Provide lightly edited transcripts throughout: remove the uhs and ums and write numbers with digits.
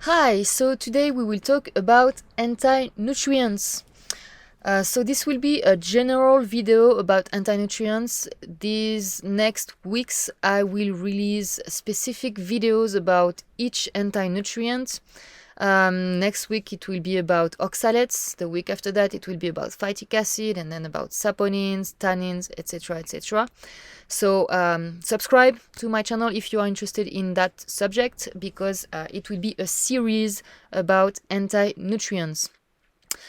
Hi, so today we will talk about anti-nutrients. So this will be a general video about anti-nutrients. These next weeks I will release specific videos about each anti-nutrient. Next week it will be about oxalates. The week after that it will be about phytic acid, and then about saponins, tannins, etc. etc. So subscribe to my channel if you are interested in that subject, because it will be a series about anti-nutrients.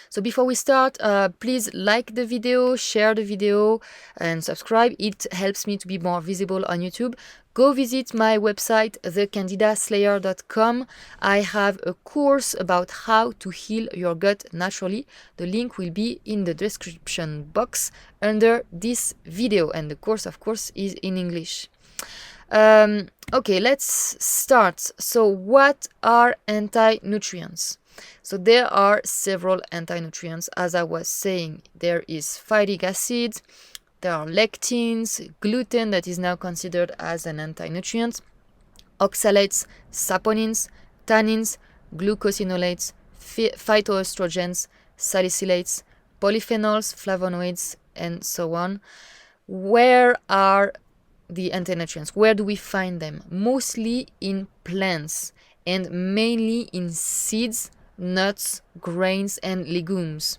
So before we start, please like the video, share the video, and subscribe. It helps me to be more visible on YouTube. Go visit my website, thecandidaslayer.com. I have a course about how to heal your gut naturally. The link will be in the description box under this video, and the course, of course, is in English. Okay, let's start. So what are anti-nutrients? So there are several anti-nutrients, as I was saying. There is phytic acid, there are lectins, gluten that is now considered as an anti-nutrient, oxalates, saponins, tannins, glucosinolates, phytoestrogens, salicylates, polyphenols, flavonoids, and so on. Where are the anti-nutrients? Where do we find them? Mostly in plants, and mainly in seeds, nuts, grains, and legumes.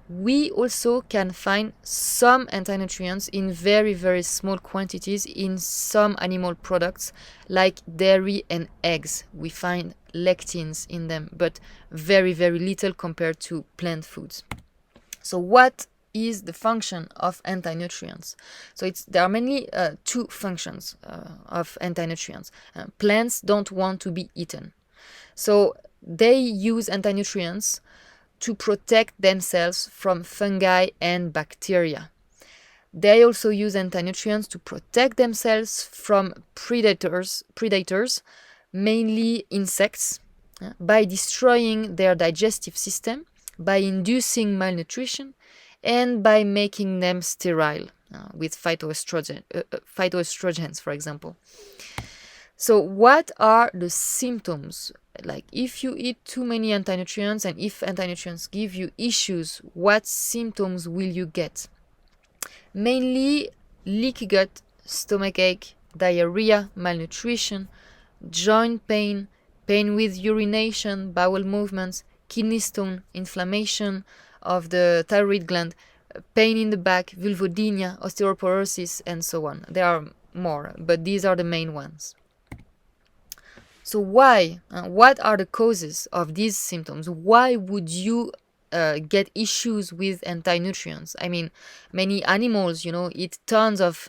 We also can find some anti-nutrients in very, very small quantities in some animal products like dairy and eggs. We find lectins in them, but very, very little compared to plant foods. So what is the function of anti-nutrients? So there are mainly two functions of anti-nutrients. Plants don't want to be eaten, so they use anti-nutrients to protect themselves from fungi and bacteria. They also use anti-nutrients to protect themselves from predators, mainly insects, by destroying their digestive system, by inducing malnutrition, and by making them sterile with phytoestrogens, for example. So what are the symptoms? Like, if you eat too many anti-nutrients, and if anti-nutrients give you issues, what symptoms will you get? Mainly leaky gut, stomachache, diarrhea, malnutrition, joint pain, pain with urination, bowel movements, kidney stone, inflammation of the thyroid gland, pain in the back, vulvodynia, osteoporosis, and so on. There are more, but these are the main ones. So why? What are the causes of these symptoms? Why would you get issues with anti-nutrients? I mean, many animals, eat tons of,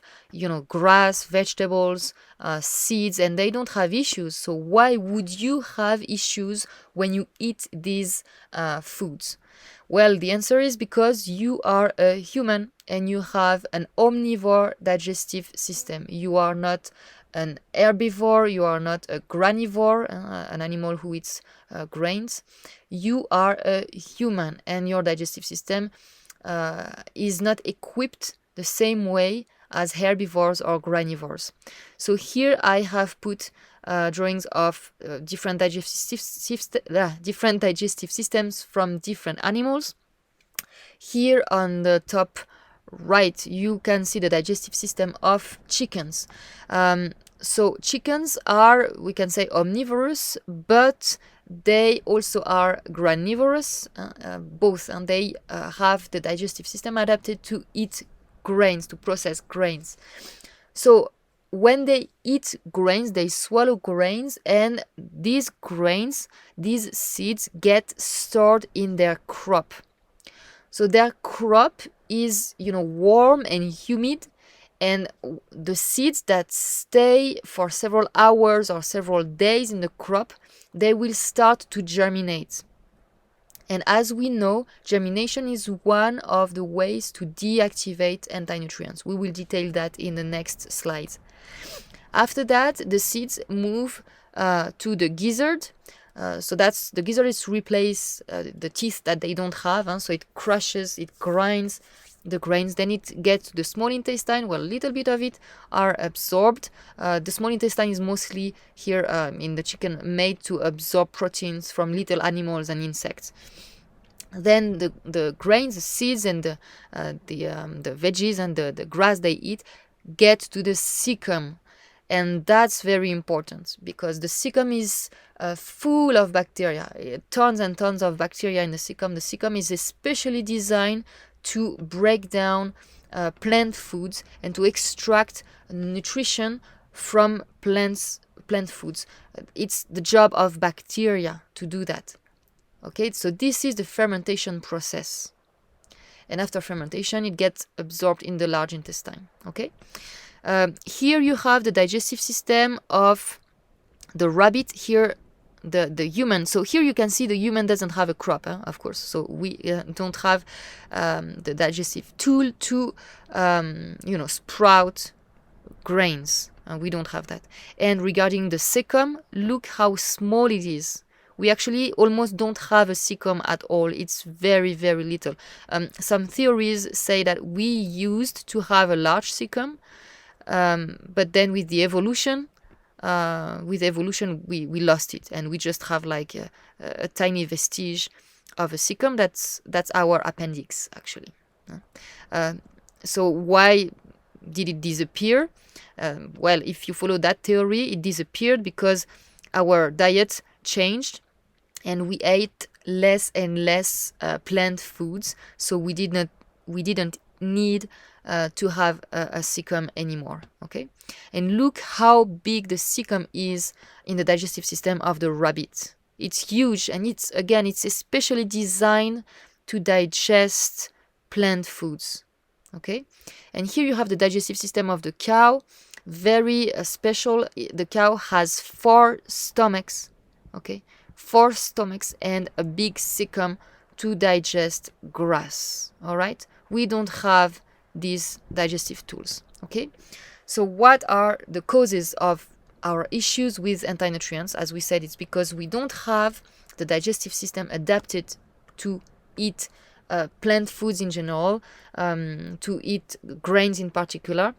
grass, vegetables, seeds, and they don't have issues. So why would you have issues when you eat these foods? Well, the answer is because you are a human and you have an omnivore digestive system. You are not an herbivore, you are not a granivore, an animal who eats grains. You are a human, and your digestive system is not equipped the same way as herbivores or granivores. So here I have put drawings of different digestive systems from different animals. Here on the top right, you can see the digestive system of chickens. So chickens are, we can say, omnivorous, but they also are granivorous, both, and they have the digestive system adapted to eat grains, to process grains. So when they eat grains, they swallow grains, and these grains, these seeds, get stored in their crop. So their crop is, warm and humid, and the seeds that stay for several hours or several days in the crop, they will start to germinate. And as we know, germination is one of the ways to deactivate anti-nutrients. We will detail that in the next slide. After that, the seeds move to the gizzard. So the gizzard is to replace the teeth that they don't have. So it crushes, it grinds the grains. Then it gets to the small intestine, where a little bit of it are absorbed. The small intestine is mostly here in the chicken made to absorb proteins from little animals and insects. Then the grains, the seeds, and the veggies and the grass they eat get to the cecum. And that's very important because the cecum is full of bacteria, tons and tons of bacteria in the cecum. The cecum is especially designed to break down plant foods and to extract nutrition from plant foods. It's the job of bacteria to do that. Okay, so this is the fermentation process. And after fermentation, it gets absorbed in the large intestine. Okay. Here you have the digestive system of the rabbit. Here, the human. So here you can see the human doesn't have a crop, of course. So we don't have the digestive tool to, sprout grains. We don't have that. And regarding the cecum, look how small it is. We actually almost don't have a cecum at all. It's very, very little. Some theories say that we used to have a large cecum, but then with the evolution, we lost it, and we just have like a tiny vestige of a cecum. That's our appendix, actually. So why did it disappear? Well, if you follow that theory, it disappeared because our diet changed and we ate less and less plant foods, so we didn't need to have a cecum anymore. Okay, and look how big the cecum is in the digestive system of the rabbit. It's huge, and it's especially designed to digest plant foods. Okay, and here you have the digestive system of the cow. Very special. The cow has 4 stomachs. Okay, 4 stomachs and a big cecum to digest grass. All right, we don't have these digestive tools. Okay, so what are the causes of our issues with anti-nutrients? As we said, it's because we don't have the digestive system adapted to eat plant foods in general, to eat grains in particular.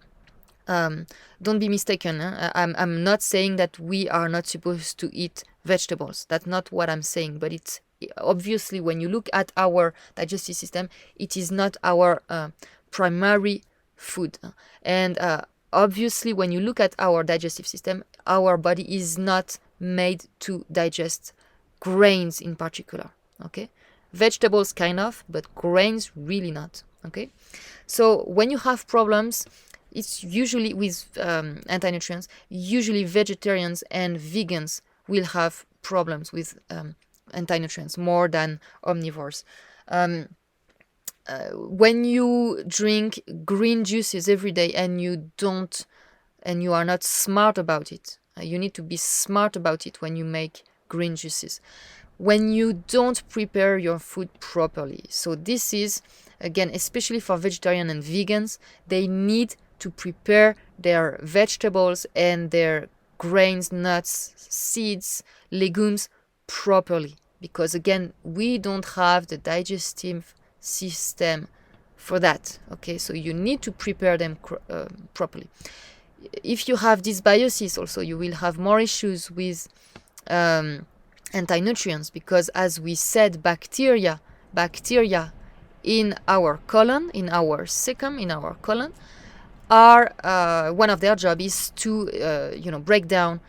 Don't be mistaken. I'm not saying that we are not supposed to eat vegetables. That's not what I'm saying. But it's obviously, when you look at our digestive system, it is not our primary food. And obviously, when you look at our digestive system, our body is not made to digest grains in particular. Okay, vegetables kind of, but grains really not. Okay, so when you have problems, it's usually with anti-nutrients. Usually vegetarians and vegans will have problems with anti-nutrients more than omnivores. When you drink green juices every day and you are not smart about it, you need to be smart about it when you make green juices. When you don't prepare your food properly. So this is, again, especially for vegetarian and vegans, they need to prepare their vegetables and their grains, nuts, seeds, legumes properly. Because again, we don't have the digestive system for that. Okay, so you need to prepare them properly. If you have dysbiosis also, you will have more issues with anti-nutrients, because as we said, bacteria in our colon, in our cecum, in our colon, are one of their job is to break down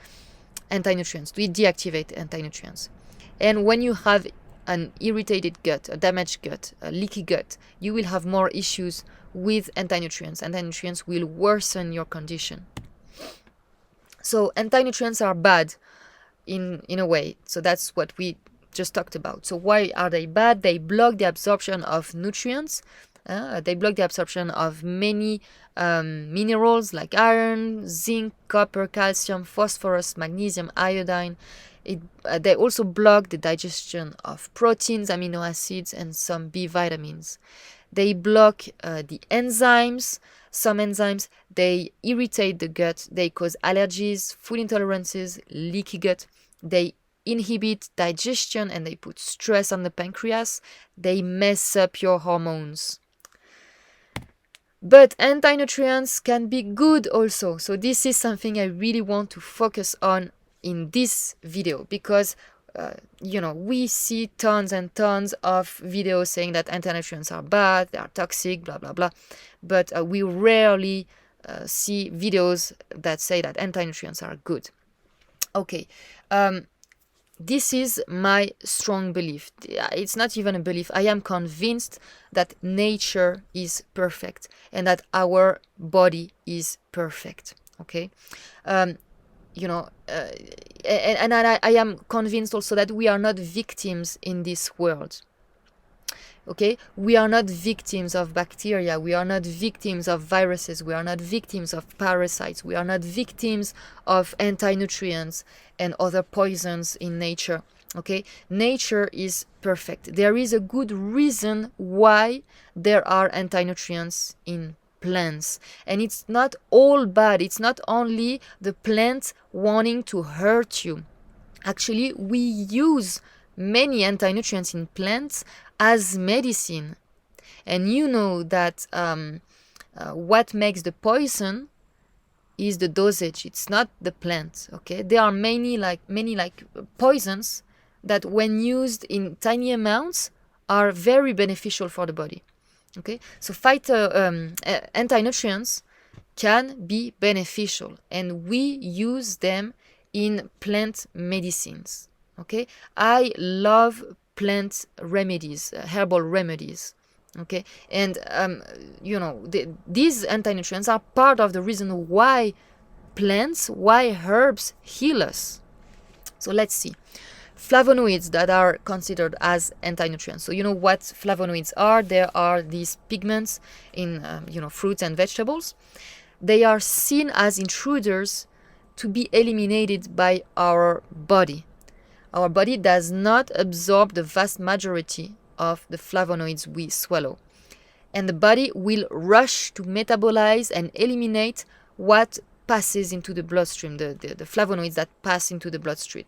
anti-nutrients, to deactivate anti-nutrients. And when you have an irritated gut, a damaged gut, a leaky gut, you will have more issues with anti-nutrients. Anti-nutrients will worsen your condition. So anti-nutrients are bad in a way. So that's what we just talked about. So why are they bad? They block the absorption of nutrients. They block the absorption of many minerals like iron, zinc, copper, calcium, phosphorus, magnesium, iodine. They also block the digestion of proteins, amino acids, and some B vitamins. They block the enzymes. Some enzymes, they irritate the gut. They cause allergies, food intolerances, leaky gut. They inhibit digestion and they put stress on the pancreas. They mess up your hormones. But anti-nutrients can be good also. So this is something I really want to focus on in this video, because we see tons and tons of videos saying that anti-nutrients are bad, they are toxic, blah blah blah, but we rarely see videos that say that anti-nutrients are good. Okay, this is my strong belief. It's not even a belief. I am convinced that nature is perfect and that our body is perfect. Okay, and I am convinced also that we are not victims in this world. Okay, we are not victims of bacteria, we are not victims of viruses, we are not victims of parasites, we are not victims of anti-nutrients and other poisons in nature. Okay, nature is perfect. There is a good reason why there are anti-nutrients in plants, and it's not all bad. It's not only the plant wanting to hurt you. Actually, we use many anti-nutrients in plants as medicine. And you know that what makes the poison is the dosage. It's not the plant. Okay, there are many poisons that, when used in tiny amounts, are very beneficial for the body. Okay, so anti-nutrients can be beneficial, and we use them in plant medicines. Okay, I love plant remedies, herbal remedies. Okay, and these anti-nutrients are part of the reason why herbs heal us. So let's see. Flavonoids that are considered as anti-nutrients. So you know what flavonoids are? There are these pigments in fruits and vegetables. They are seen as intruders to be eliminated by our body. Our body does not absorb the vast majority of the flavonoids we swallow. And the body will rush to metabolize and eliminate what passes into the bloodstream, the flavonoids that pass into the bloodstream.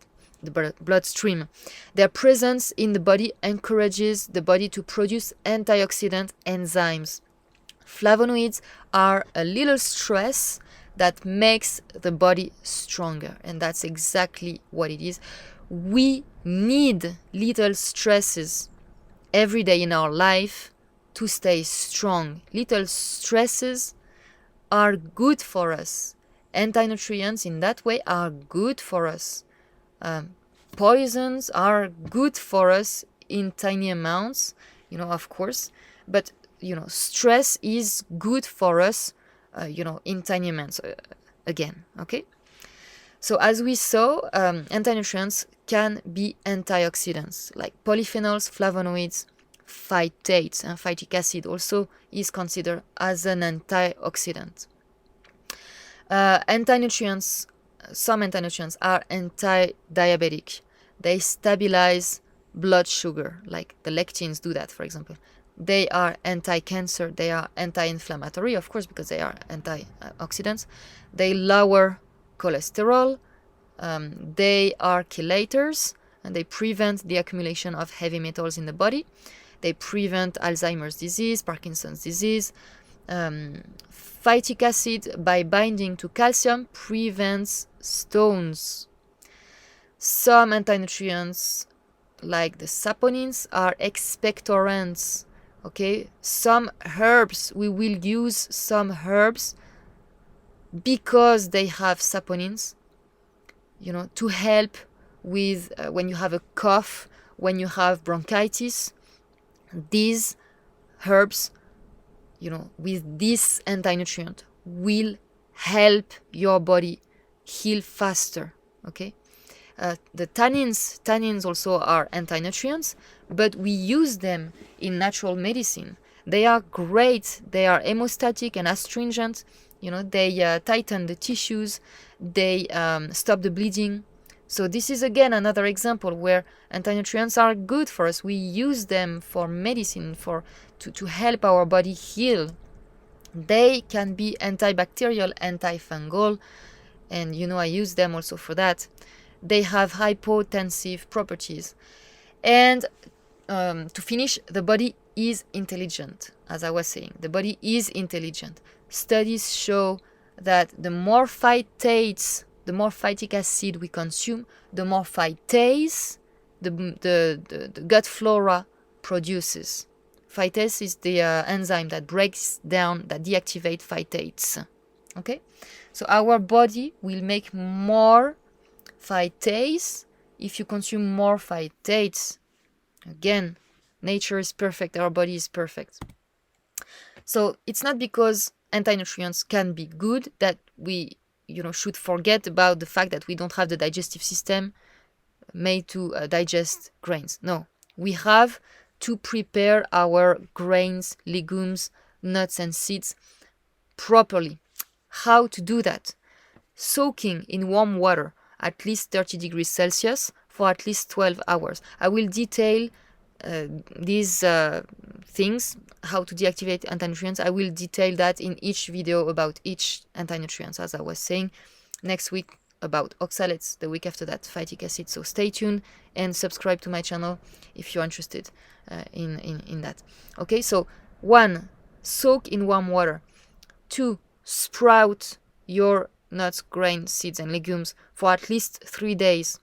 Their presence in the body encourages the body to produce antioxidant enzymes. Flavonoids are a little stress that makes the body stronger, and that's exactly what it is. We need little stresses every day in our life to stay strong. Little stresses are good for us. Anti-nutrients in that way are good for us. Poisons are good for us in tiny amounts, of course, but stress is good for us, in tiny amounts again. Okay, so as we saw, anti-nutrients can be antioxidants like polyphenols, flavonoids, phytates, and phytic acid also is considered as an antioxidant. Some anti-nutrients are anti-diabetic. They stabilize blood sugar, like the lectins do that, for example. They are anti-cancer. They are anti-inflammatory, of course, because they are antioxidants. They lower cholesterol. They are chelators, and they prevent the accumulation of heavy metals in the body. They prevent Alzheimer's disease, Parkinson's disease. Phytic acid, by binding to calcium, prevents stones. Some anti-nutrients, like the saponins, are expectorants. Okay, some herbs, we will use some herbs because they have saponins, to help with when you have a cough, when you have bronchitis. These herbs, with this anti-nutrient, will help your body heal faster. Okay, the tannins also are anti-nutrients, but we use them in natural medicine. They are great. They are hemostatic and astringent. They tighten the tissues. They stop the bleeding. So this is again another example where anti-nutrients are good for us. We use them for medicine, to help our body heal. They can be antibacterial, antifungal, and I use them also for that. They have hypotensive properties. And to finish, the body is intelligent, as I was saying. The body is intelligent. Studies show that the more phytates, the more phytic acid we consume, the more phytase the gut flora produces. Phytase is the enzyme that breaks down, that deactivates phytates. Okay? So our body will make more phytase if you consume more phytates. Again, nature is perfect, our body is perfect. So it's not because anti-nutrients can be good that we should forget about the fact that we don't have the digestive system made to digest grains. No, we have to prepare our grains, legumes, nuts and seeds properly. How to do that? Soaking in warm water at least 30 degrees Celsius for at least 12 hours. I will detail these things, how to deactivate anti-nutrients. I will detail that in each video about each anti-nutrients, as I was saying. Next week about oxalates, the week after that phytic acid. So stay tuned and subscribe to my channel if you're interested in that. Okay, so 1, soak in warm water. 2, sprout your nuts, grains, seeds and legumes for at least 3 days.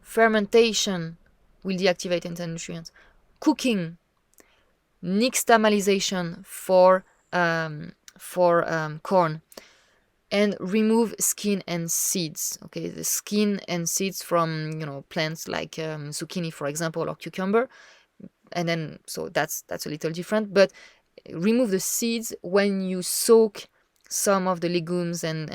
Fermentation will deactivate anti-nutrients. Cooking, nixtamalization for corn, and remove skin and seeds. Okay, the skin and seeds from plants like zucchini, for example, or cucumber, and then so that's a little different. But remove the seeds when you soak some of the legumes and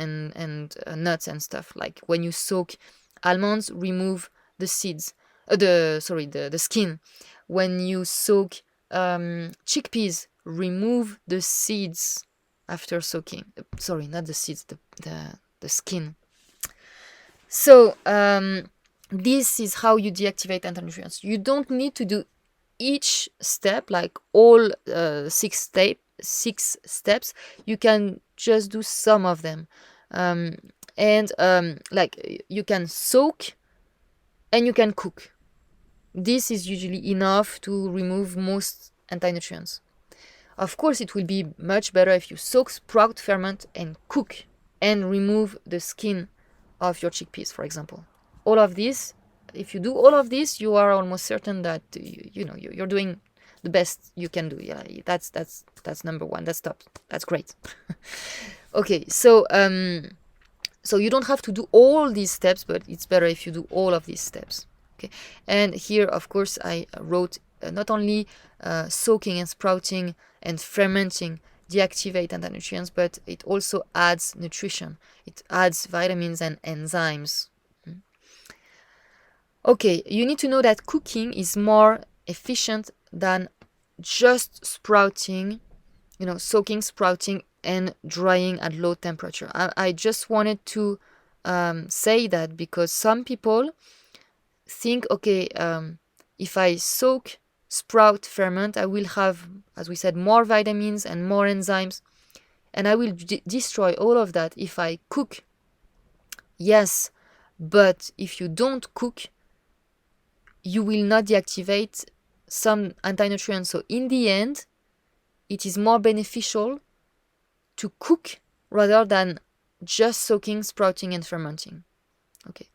nuts and stuff. Like when you soak almonds, remove the seeds. The skin. When you soak chickpeas, remove the seeds after soaking. Sorry, not the seeds, the skin. So this is how you deactivate anti-nutrients. You don't need to do each step, like all 6 steps. You can just do some of them. Like you can soak and you can cook. This is usually enough to remove most anti-nutrients. Of course, it will be much better if you soak, sprout, ferment, and cook, and remove the skin of your chickpeas, for example. All of this, if you do all of this, you are almost certain that you're doing the best you can do. Yeah, that's number one. That's top. That's great. Okay, so you don't have to do all these steps, but it's better if you do all of these steps. Okay, and here, of course, I wrote not only soaking and sprouting and fermenting deactivate anti-nutrients, but it also adds nutrition. It adds vitamins and enzymes. Okay, you need to know that cooking is more efficient than just sprouting, soaking, sprouting, and drying at low temperature. I just wanted to say that because some people think, okay, if I soak, sprout, ferment, I will have, as we said, more vitamins and more enzymes, and I will destroy all of that if I cook. Yes, but if you don't cook, you will not deactivate some anti-nutrients. So in the end, it is more beneficial to cook rather than just soaking, sprouting, and fermenting. Okay.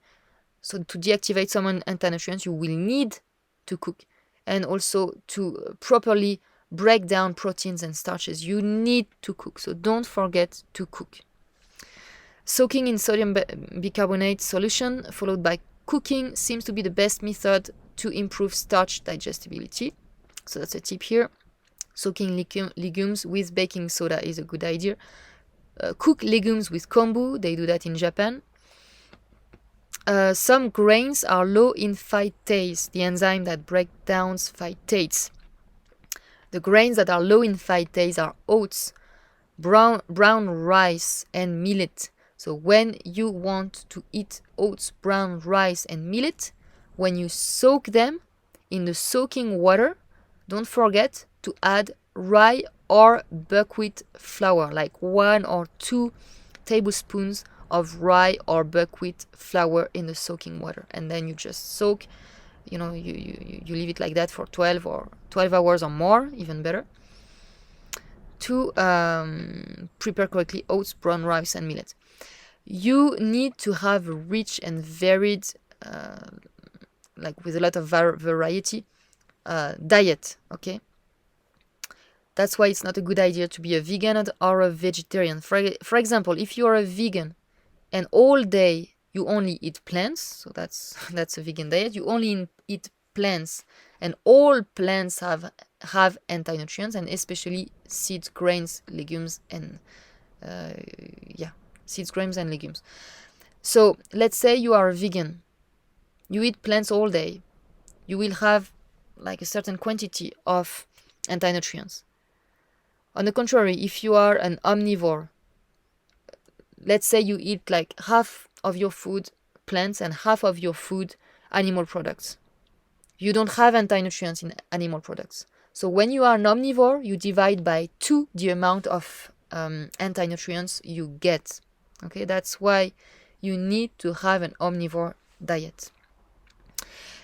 So to deactivate some anti-nutrients, you will need to cook. And also to properly break down proteins and starches, you need to cook. So don't forget to cook. Soaking in sodium bicarbonate solution followed by cooking seems to be the best method to improve starch digestibility. So that's a tip here. Soaking legumes with baking soda is a good idea. Cook legumes with kombu. They do that in Japan. Some grains are low in phytase, the enzyme that breaks down phytates. The grains that are low in phytase are oats, brown rice, and millet. So when you want to eat oats, brown rice, and millet, when you soak them in the soaking water, don't forget to add rye or buckwheat flour, like 1 or 2 tablespoons of rye or buckwheat flour in the soaking water, and then you just soak You know, you leave it like that for 12 hours or more, even better, to prepare correctly oats, brown rice, and millet. You need to have a rich and varied, like with a lot of variety, diet, okay? That's why it's not a good idea to be a vegan or a vegetarian. For example, if you are a vegan and all day you only eat plants, so that's a vegan diet. You only eat plants, and all plants have anti-nutrients, and especially seeds, grains, legumes, and seeds, grains, and legumes. So let's say you are a vegan. You eat plants all day. You will have like a certain quantity of anti-nutrients. On the contrary, if you are an omnivore, let's say you eat like half of your food plants and half of your food animal products. You don't have anti-nutrients in animal products. So when you are an omnivore, you divide by 2 the amount of anti-nutrients you get. Okay, that's why you need to have an omnivore diet.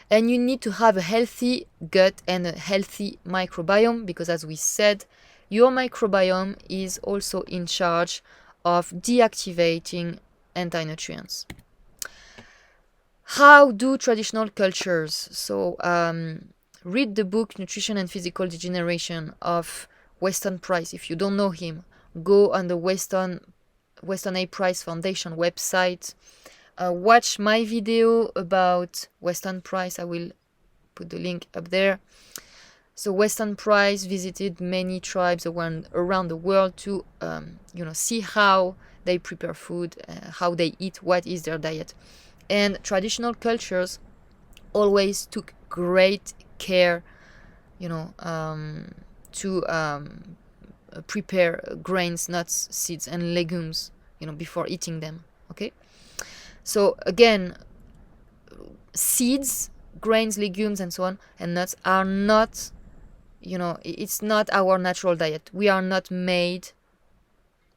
And you need to have a healthy gut and a healthy microbiome, because as we said, your microbiome is also in charge of deactivating anti-nutrients. How do traditional cultures? So read the book Nutrition and Physical Degeneration of Weston Price. If you don't know him, go on the Weston A. Price Foundation website. Watch my video about Weston Price. I will put the link up there. So Weston Price visited many tribes around the world to see how they prepare food, how they eat, what is their diet. And traditional cultures always took great care, to prepare grains, nuts, seeds, and legumes, before eating them. Okay. So again, seeds, grains, legumes, and so on, and nuts are not, it's not our natural diet. We are not made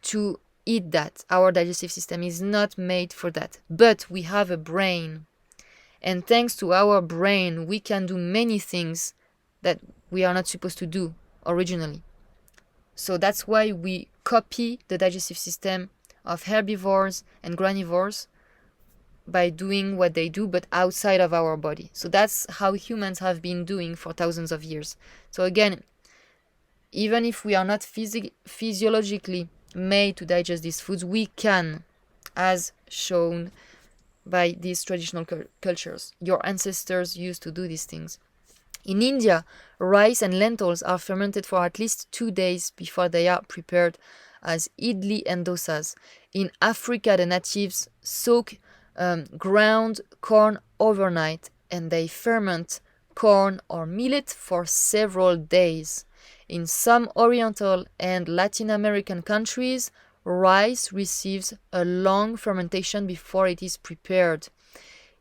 to eat that. Our digestive system is not made for that. But we have a brain. And thanks to our brain, we can do many things that we are not supposed to do originally. So that's why we copy the digestive system of herbivores and granivores by doing what they do, but outside of our body. So that's how humans have been doing for thousands of years. So again, even if we are not physiologically made to digest these foods, we can, as shown by these traditional cultures. Your ancestors used to do these things. In India, rice and lentils are fermented for at least 2 days before they are prepared as idli and dosas. In Africa, the natives soak ground corn overnight, and they ferment corn or millet for several days. In some Oriental and Latin American countries, rice receives a long fermentation before it is prepared.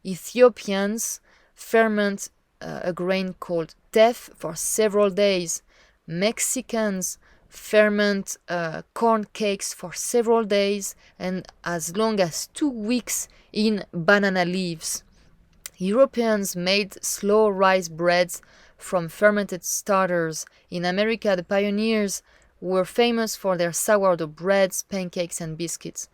Ethiopians ferment a grain called teff for several days. Mexicans ferment corn cakes for several days and as long as 2 weeks in banana leaves. Europeans made slow rice breads from fermented starters. In America, the pioneers were famous for their sourdough breads, pancakes, and biscuits.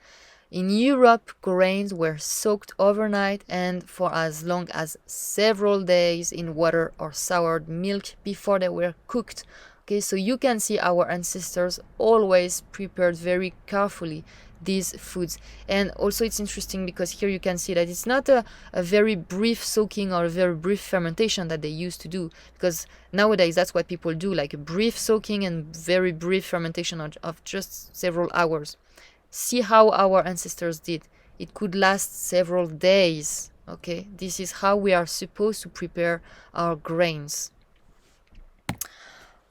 In Europe, grains were soaked overnight and for as long as several days in water or soured milk before they were cooked. Okay, so you can see our ancestors always prepared very carefully these foods. And also it's interesting because here you can see that it's not a very brief soaking or a very brief fermentation that they used to do, because nowadays that's what people do, like a brief soaking and very brief fermentation of just several hours. See how our ancestors did. It could last several days. Okay, this is how we are supposed to prepare our grains.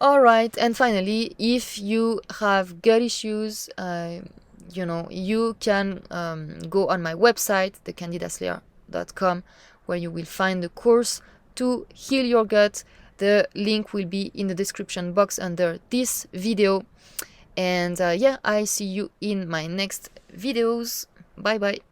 All right, and finally, if you have gut issues, you can go on my website, thecandidaslayer.com, where you will find the course to heal your gut. The link will be in the description box under this video. And I see you in my next videos. Bye bye.